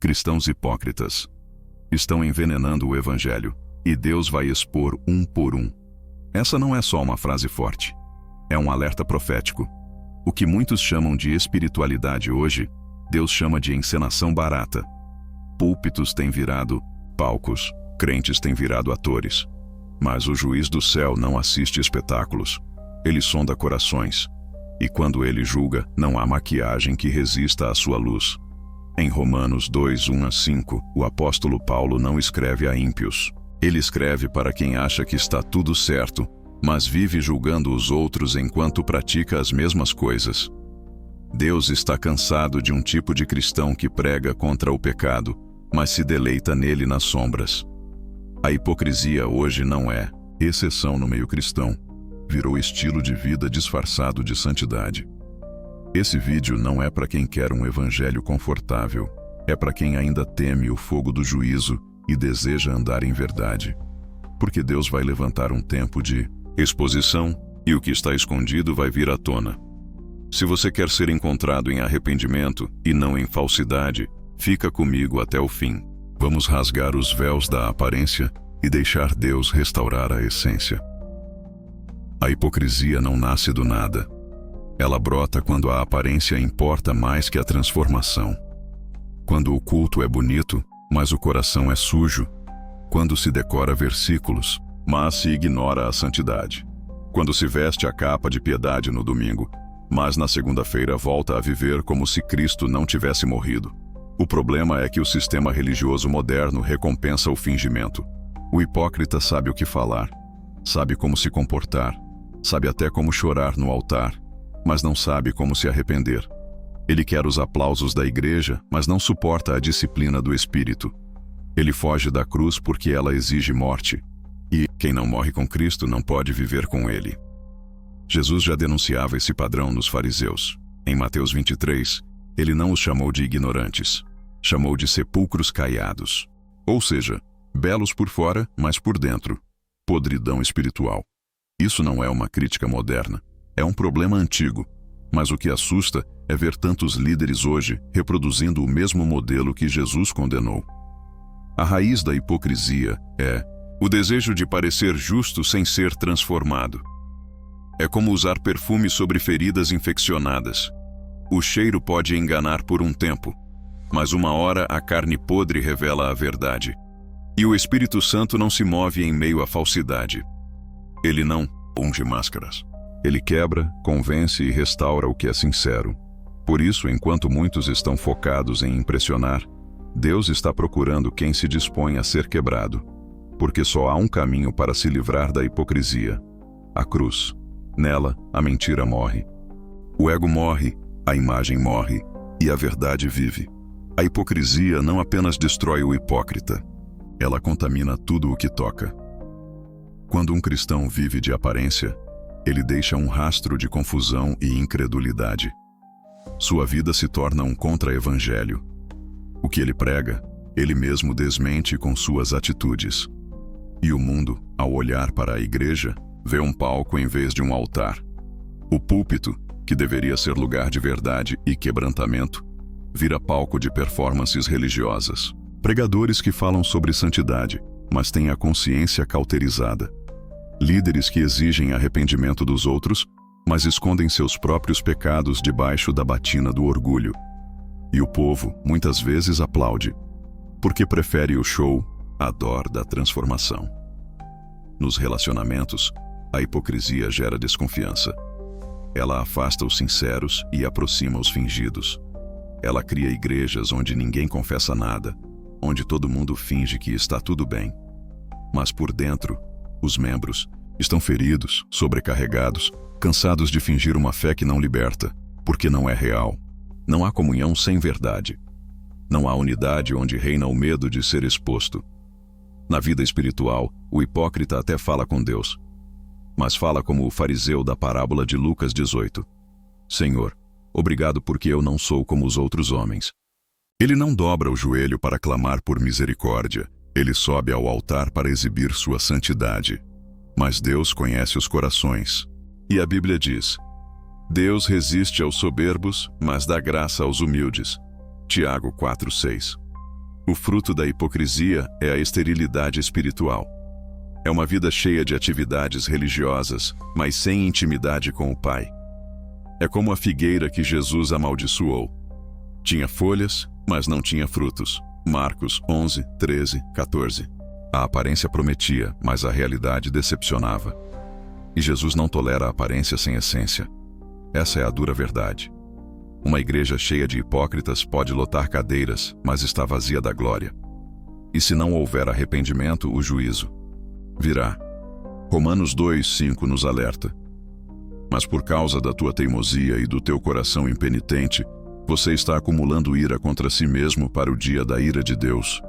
Cristãos hipócritas estão envenenando o Evangelho, e Deus vai expor um por um. Essa não é só uma frase forte. É um alerta profético. O que muitos chamam de espiritualidade hoje, Deus chama de encenação barata. Púlpitos têm virado palcos, crentes têm virado atores. Mas o juiz do céu não assiste espetáculos. Ele sonda corações. E quando ele julga, não há maquiagem que resista à sua luz. Em Romanos 2, 1-5, o apóstolo Paulo não escreve a ímpios. Ele escreve para quem acha que está tudo certo, mas vive julgando os outros enquanto pratica as mesmas coisas. Deus está cansado de um tipo de cristão que prega contra o pecado, mas se deleita nele nas sombras. A hipocrisia hoje não é exceção no meio cristão. Virou estilo de vida disfarçado de santidade. Esse vídeo não é para quem quer um evangelho confortável. É para quem ainda teme o fogo do juízo e deseja andar em verdade. Porque Deus vai levantar um tempo de exposição e o que está escondido vai vir à tona. Se você quer ser encontrado em arrependimento e não em falsidade, fica comigo até o fim. Vamos rasgar os véus da aparência e deixar Deus restaurar a essência. A hipocrisia não nasce do nada. Ela brota quando a aparência importa mais que a transformação. Quando o culto é bonito, mas o coração é sujo. Quando se decora versículos, mas se ignora a santidade. Quando se veste a capa de piedade no domingo, mas na segunda-feira volta a viver como se Cristo não tivesse morrido. O problema é que o sistema religioso moderno recompensa o fingimento. O hipócrita sabe o que falar, sabe como se comportar, sabe até como chorar no altar, mas não sabe como se arrepender. Ele quer os aplausos da igreja, mas não suporta a disciplina do Espírito. Ele foge da cruz porque ela exige morte. E quem não morre com Cristo não pode viver com ele. Jesus já denunciava esse padrão nos fariseus. Em Mateus 23, ele não os chamou de ignorantes. Chamou de sepulcros caiados. Ou seja, belos por fora, mas por dentro. Podridão espiritual. Isso não é uma crítica moderna. É um problema antigo. Mas o que assusta é ver tantos líderes hoje reproduzindo o mesmo modelo que Jesus condenou. A raiz da hipocrisia é o desejo de parecer justo sem ser transformado. É como usar perfume sobre feridas infeccionadas. O cheiro pode enganar por um tempo, mas uma hora a carne podre revela a verdade. E o Espírito Santo não se move em meio à falsidade. Ele não unge máscaras. Ele quebra, convence e restaura o que é sincero. Por isso, enquanto muitos estão focados em impressionar, Deus está procurando quem se dispõe a ser quebrado. Porque só há um caminho para se livrar da hipocrisia: a cruz. Nela, a mentira morre. O ego morre, a imagem morre, e a verdade vive. A hipocrisia não apenas destrói o hipócrita, ela contamina tudo o que toca. Quando um cristão vive de aparência, ele deixa um rastro de confusão e incredulidade. Sua vida se torna um contra-evangelho. O que ele prega, ele mesmo desmente com suas atitudes. E o mundo, ao olhar para a igreja, vê um palco em vez de um altar. O púlpito, que deveria ser lugar de verdade e quebrantamento, vira palco de performances religiosas. Pregadores que falam sobre santidade, mas têm a consciência cauterizada. Líderes que exigem arrependimento dos outros, mas escondem seus próprios pecados debaixo da batina do orgulho. E o povo, muitas vezes, aplaude, porque prefere o show à dor da transformação. Nos relacionamentos, a hipocrisia gera desconfiança. Ela afasta os sinceros e aproxima os fingidos. Ela cria igrejas onde ninguém confessa nada, onde todo mundo finge que está tudo bem. Mas por dentro, os membros estão feridos, sobrecarregados, cansados de fingir uma fé que não liberta, porque não é real. Não há comunhão sem verdade. Não há unidade onde reina o medo de ser exposto. Na vida espiritual, o hipócrita até fala com Deus, mas fala como o fariseu da parábola de Lucas 18. Senhor, obrigado porque eu não sou como os outros homens. Ele não dobra o joelho para clamar por misericórdia. Ele sobe ao altar para exibir sua santidade. Mas Deus conhece os corações. E a Bíblia diz: Deus resiste aos soberbos, mas dá graça aos humildes. Tiago 4:6. O fruto da hipocrisia é a esterilidade espiritual. É uma vida cheia de atividades religiosas, mas sem intimidade com o Pai. É como a figueira que Jesus amaldiçoou. Tinha folhas, mas não tinha frutos. Marcos 11, 13, 14. A aparência prometia, mas a realidade decepcionava. E Jesus não tolera a aparência sem essência. Essa é a dura verdade. Uma igreja cheia de hipócritas pode lotar cadeiras, mas está vazia da glória. E se não houver arrependimento, o juízo virá. Romanos 2:5 nos alerta. Mas por causa da tua teimosia e do teu coração impenitente, você está acumulando ira contra si mesmo para o dia da ira de Deus.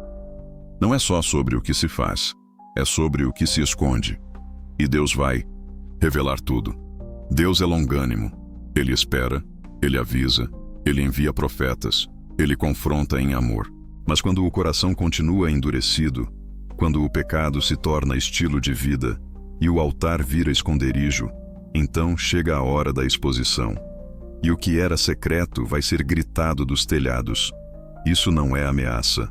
Não é só sobre o que se faz, é sobre o que se esconde. E Deus vai revelar tudo. Deus é longânimo. Ele espera, ele avisa, ele envia profetas, ele confronta em amor. Mas quando o coração continua endurecido, quando o pecado se torna estilo de vida e o altar vira esconderijo, então chega a hora da exposição. E o que era secreto vai ser gritado dos telhados. Isso não é ameaça,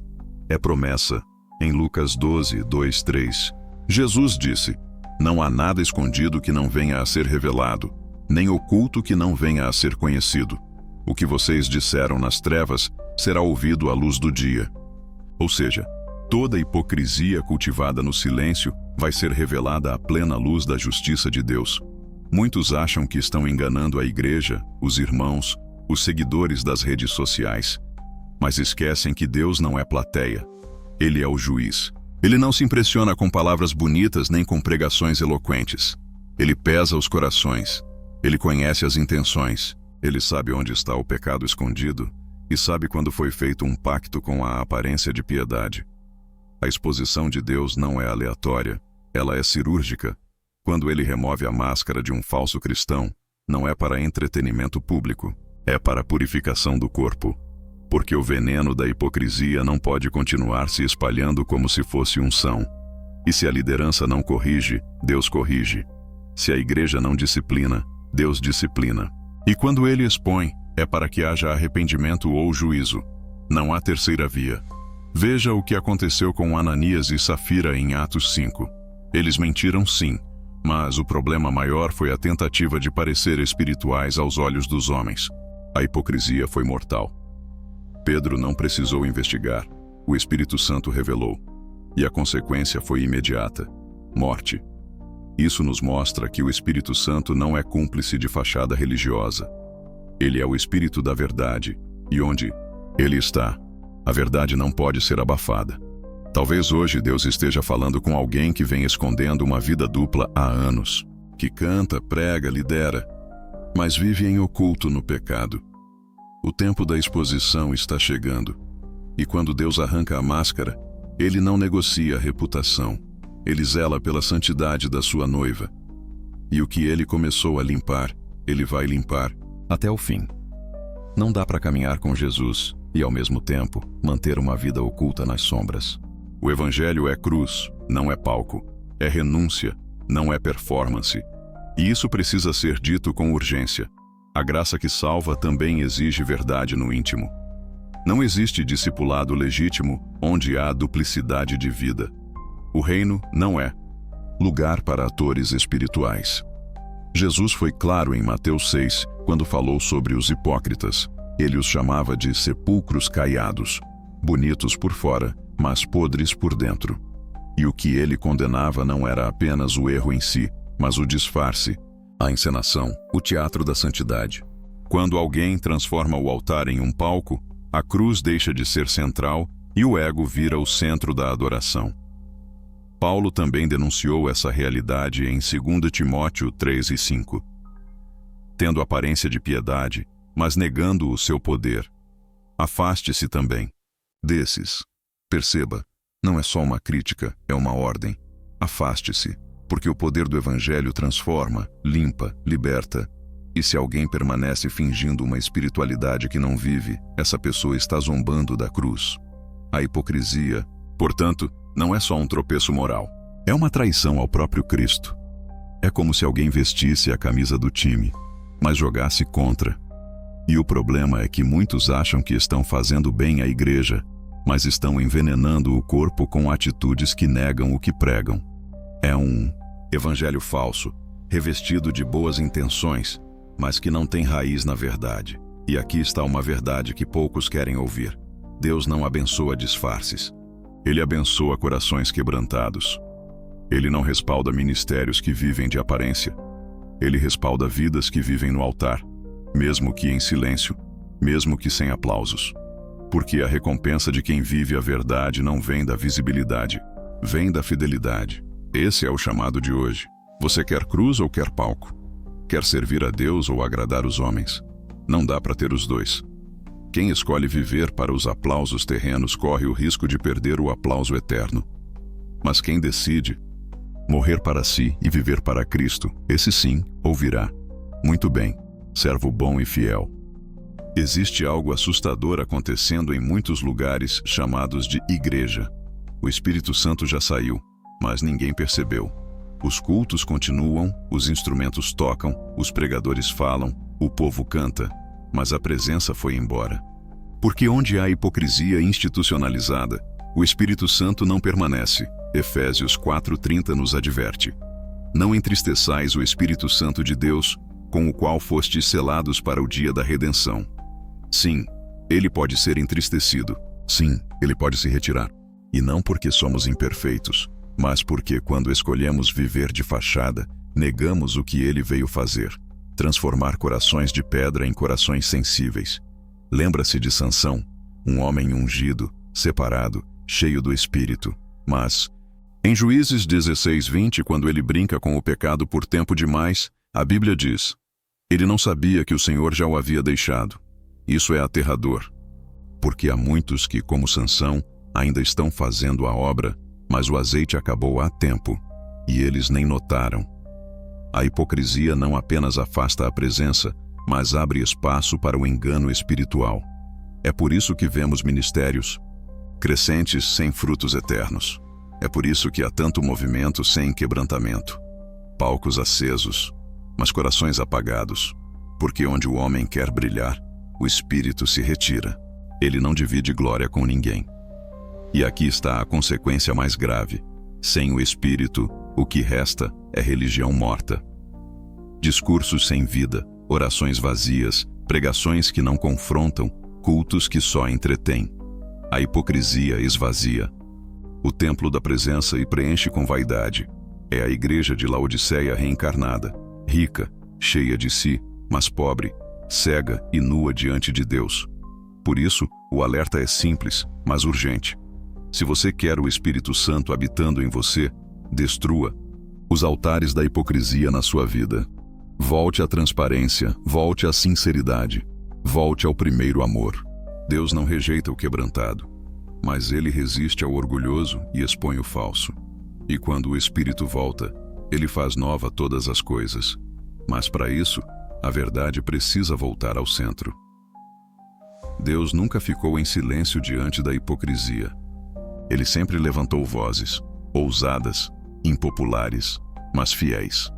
é promessa. Em Lucas 12, 2, 3, Jesus disse: não há nada escondido que não venha a ser revelado, nem oculto que não venha a ser conhecido. O que vocês disseram nas trevas será ouvido à luz do dia. Ou seja, toda hipocrisia cultivada no silêncio vai ser revelada à plena luz da justiça de Deus. Muitos acham que estão enganando a igreja, os irmãos, os seguidores das redes sociais. Mas esquecem que Deus não é plateia. Ele é o juiz. Ele não se impressiona com palavras bonitas nem com pregações eloquentes. Ele pesa os corações. Ele conhece as intenções. Ele sabe onde está o pecado escondido e sabe quando foi feito um pacto com a aparência de piedade. A exposição de Deus não é aleatória, ela é cirúrgica. Quando ele remove a máscara de um falso cristão, não é para entretenimento público, é para a purificação do corpo. Porque o veneno da hipocrisia não pode continuar se espalhando como se fosse unção. E se a liderança não corrige, Deus corrige. Se a igreja não disciplina, Deus disciplina. E quando ele expõe, é para que haja arrependimento ou juízo. Não há terceira via. Veja o que aconteceu com Ananias e Safira em Atos 5. Eles mentiram sim, mas o problema maior foi a tentativa de parecer espirituais aos olhos dos homens. A hipocrisia foi mortal. Pedro não precisou investigar, o Espírito Santo revelou. E a consequência foi imediata: morte. Isso nos mostra que o Espírito Santo não é cúmplice de fachada religiosa. Ele é o Espírito da verdade, e onde ele está, a verdade não pode ser abafada. Talvez hoje Deus esteja falando com alguém que vem escondendo uma vida dupla há anos, que canta, prega, lidera, mas vive em oculto no pecado. O tempo da exposição está chegando, e quando Deus arranca a máscara, ele não negocia a reputação. Ele zela pela santidade da sua noiva. E o que ele começou a limpar, ele vai limpar até o fim. Não dá para caminhar com Jesus e, ao mesmo tempo, manter uma vida oculta nas sombras. O Evangelho é cruz, não é palco. É renúncia, não é performance. E isso precisa ser dito com urgência. A graça que salva também exige verdade no íntimo. Não existe discipulado legítimo onde há duplicidade de vida. O reino não é lugar para atores espirituais. Jesus foi claro em Mateus 6, quando falou sobre os hipócritas. Ele os chamava de sepulcros caiados, bonitos por fora, mas podres por dentro. E o que ele condenava não era apenas o erro em si, mas o disfarce, a encenação, o teatro da santidade. Quando alguém transforma o altar em um palco, a cruz deixa de ser central e o ego vira o centro da adoração. Paulo também denunciou essa realidade em 2 Timóteo 3 e 5. Tendo aparência de piedade, mas negando o seu poder. Afaste-se também desses. Perceba, não é só uma crítica, é uma ordem. Afaste-se, porque o poder do Evangelho transforma, limpa, liberta. E se alguém permanece fingindo uma espiritualidade que não vive, essa pessoa está zombando da cruz. A hipocrisia, portanto, não é só um tropeço moral. É uma traição ao próprio Cristo. É como se alguém vestisse a camisa do time, mas jogasse contra. E o problema é que muitos acham que estão fazendo bem à igreja, mas estão envenenando o corpo com atitudes que negam o que pregam. É um evangelho falso, revestido de boas intenções, mas que não tem raiz na verdade. E aqui está uma verdade que poucos querem ouvir. Deus não abençoa disfarces. Ele abençoa corações quebrantados. Ele não respalda ministérios que vivem de aparência. Ele respalda vidas que vivem no altar, mesmo que em silêncio, mesmo que sem aplausos. Porque a recompensa de quem vive a verdade não vem da visibilidade, vem da fidelidade. Esse é o chamado de hoje. Você quer cruz ou quer palco? Quer servir a Deus ou agradar os homens? Não dá para ter os dois. Quem escolhe viver para os aplausos terrenos corre o risco de perder o aplauso eterno. Mas quem decide morrer para si e viver para Cristo, esse sim ouvirá: muito bem, servo bom e fiel. Existe algo assustador acontecendo em muitos lugares chamados de igreja. O Espírito Santo já saiu, mas ninguém percebeu. Os cultos continuam, os instrumentos tocam, os pregadores falam, o povo canta, mas a presença foi embora. Porque onde há hipocrisia institucionalizada, o Espírito Santo não permanece. Efésios 4:30 nos adverte: não entristeçais o Espírito Santo de Deus, com o qual fostes selados para o dia da redenção. Sim, ele pode ser entristecido. Sim, ele pode se retirar. E não porque somos imperfeitos, mas porque quando escolhemos viver de fachada, negamos o que ele veio fazer: transformar corações de pedra em corações sensíveis. Lembra-se de Sansão, um homem ungido, separado, cheio do Espírito. Mas, em Juízes 16:20, quando ele brinca com o pecado por tempo demais, a Bíblia diz: ele não sabia que o Senhor já o havia deixado. Isso é aterrador, porque há muitos que, como Sansão, ainda estão fazendo a obra, mas o azeite acabou há tempo, e eles nem notaram. A hipocrisia não apenas afasta a presença, mas abre espaço para o engano espiritual. É por isso que vemos ministérios crescentes sem frutos eternos. É por isso que há tanto movimento sem quebrantamento. Palcos acesos, mas corações apagados. Porque onde o homem quer brilhar, o Espírito se retira. Ele não divide glória com ninguém. E aqui está a consequência mais grave. Sem o Espírito, o que resta é religião morta. Discursos sem vida, orações vazias, pregações que não confrontam, cultos que só entretêm. A hipocrisia esvazia o templo da presença e preenche com vaidade. É a igreja de Laodiceia reencarnada, rica, cheia de si, mas pobre, cega e nua diante de Deus. Por isso, o alerta é simples, mas urgente. Se você quer o Espírito Santo habitando em você, destrua os altares da hipocrisia na sua vida. Volte à transparência, volte à sinceridade, volte ao primeiro amor. Deus não rejeita o quebrantado, mas ele resiste ao orgulhoso e expõe o falso. E quando o Espírito volta, ele faz nova todas as coisas. Mas para isso, a verdade precisa voltar ao centro. Deus nunca ficou em silêncio diante da hipocrisia. Ele sempre levantou vozes, ousadas, impopulares, mas fiéis.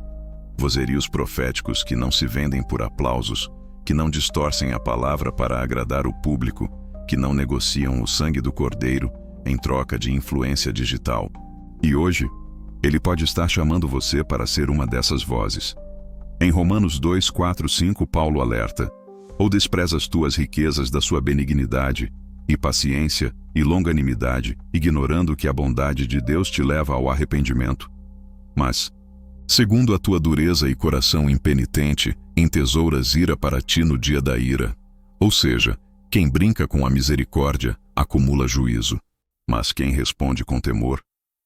Vozerios proféticos que não se vendem por aplausos, que não distorcem a palavra para agradar o público, que não negociam o sangue do cordeiro em troca de influência digital. E hoje, ele pode estar chamando você para ser uma dessas vozes. Em Romanos 2:4-5, Paulo alerta: ou desprezas tuas riquezas da sua benignidade, e paciência, e longanimidade, ignorando que a bondade de Deus te leva ao arrependimento. Mas, segundo a tua dureza e coração impenitente, entesouras ira para ti no dia da ira. Ou seja, quem brinca com a misericórdia, acumula juízo. Mas quem responde com temor,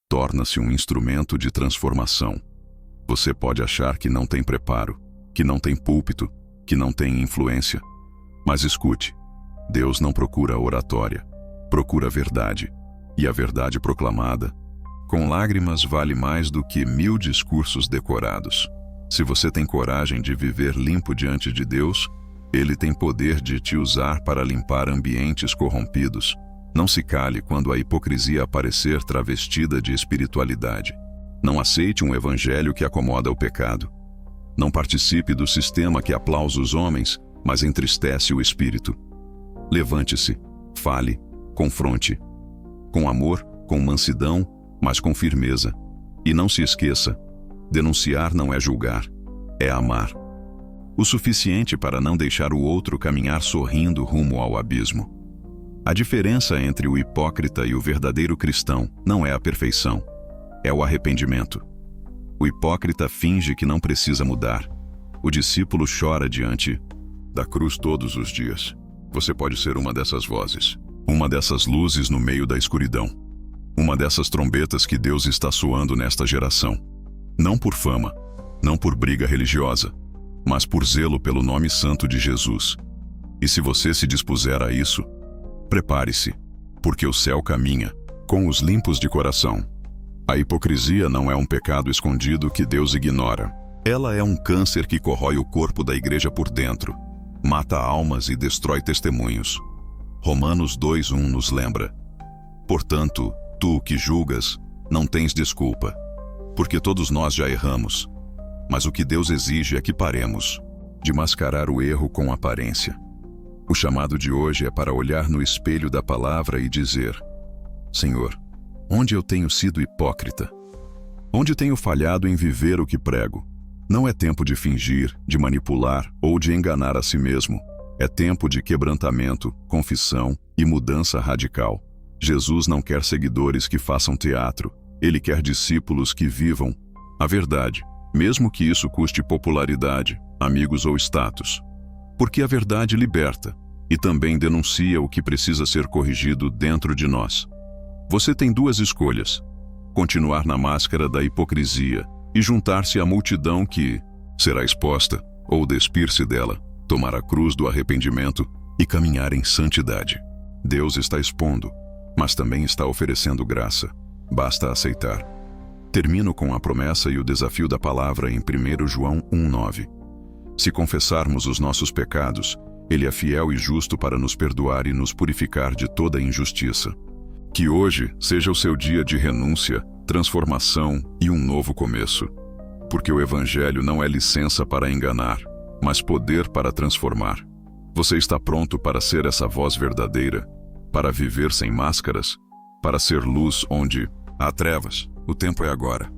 torna-se um instrumento de transformação. Você pode achar que não tem preparo, que não tem púlpito, que não tem influência. Mas escute, Deus não procura oratória, procura a verdade. E a verdade proclamada, com lágrimas, vale mais do que 1000 discursos decorados. Se você tem coragem de viver limpo diante de Deus, Ele tem poder de te usar para limpar ambientes corrompidos. Não se cale quando a hipocrisia aparecer travestida de espiritualidade. Não aceite um evangelho que acomoda o pecado. Não participe do sistema que aplausa os homens, mas entristece o espírito. Levante-se, fale, confronte, com amor, com mansidão, mas com firmeza. E não se esqueça, denunciar não é julgar, é amar. O suficiente para não deixar o outro caminhar sorrindo rumo ao abismo. A diferença entre o hipócrita e o verdadeiro cristão não é a perfeição, é o arrependimento. O hipócrita finge que não precisa mudar. O discípulo chora diante da cruz todos os dias. Você pode ser uma dessas vozes, uma dessas luzes no meio da escuridão, uma dessas trombetas que Deus está soando nesta geração. Não por fama, não por briga religiosa, mas por zelo pelo nome santo de Jesus. E se você se dispuser a isso, prepare-se, porque o céu caminha com os limpos de coração. A hipocrisia não é um pecado escondido que Deus ignora. Ela é um câncer que corrói o corpo da igreja por dentro, mata almas e destrói testemunhos. Romanos 2:1 nos lembra: portanto, tu que julgas, não tens desculpa, porque todos nós já erramos. Mas o que Deus exige é que paremos de mascarar o erro com aparência. O chamado de hoje é para olhar no espelho da palavra e dizer: Senhor, onde eu tenho sido hipócrita? Onde tenho falhado em viver o que prego? Não é tempo de fingir, de manipular ou de enganar a si mesmo. É tempo de quebrantamento, confissão e mudança radical. Jesus não quer seguidores que façam teatro. Ele quer discípulos que vivam a verdade, mesmo que isso custe popularidade, amigos ou status. Porque a verdade liberta e também denuncia o que precisa ser corrigido dentro de nós. Você tem duas escolhas: continuar na máscara da hipocrisia e juntar-se à multidão que será exposta, ou despir-se dela, tomar a cruz do arrependimento e caminhar em santidade. Deus está expondo, mas também está oferecendo graça. Basta aceitar. Termino com a promessa e o desafio da palavra em 1 João 1:9. Se confessarmos os nossos pecados, Ele é fiel e justo para nos perdoar e nos purificar de toda injustiça. Que hoje seja o seu dia de renúncia, transformação e um novo começo. Porque o Evangelho não é licença para enganar, mas poder para transformar. Você está pronto para ser essa voz verdadeira? Para viver sem máscaras? Para ser luz onde há trevas? O tempo é agora.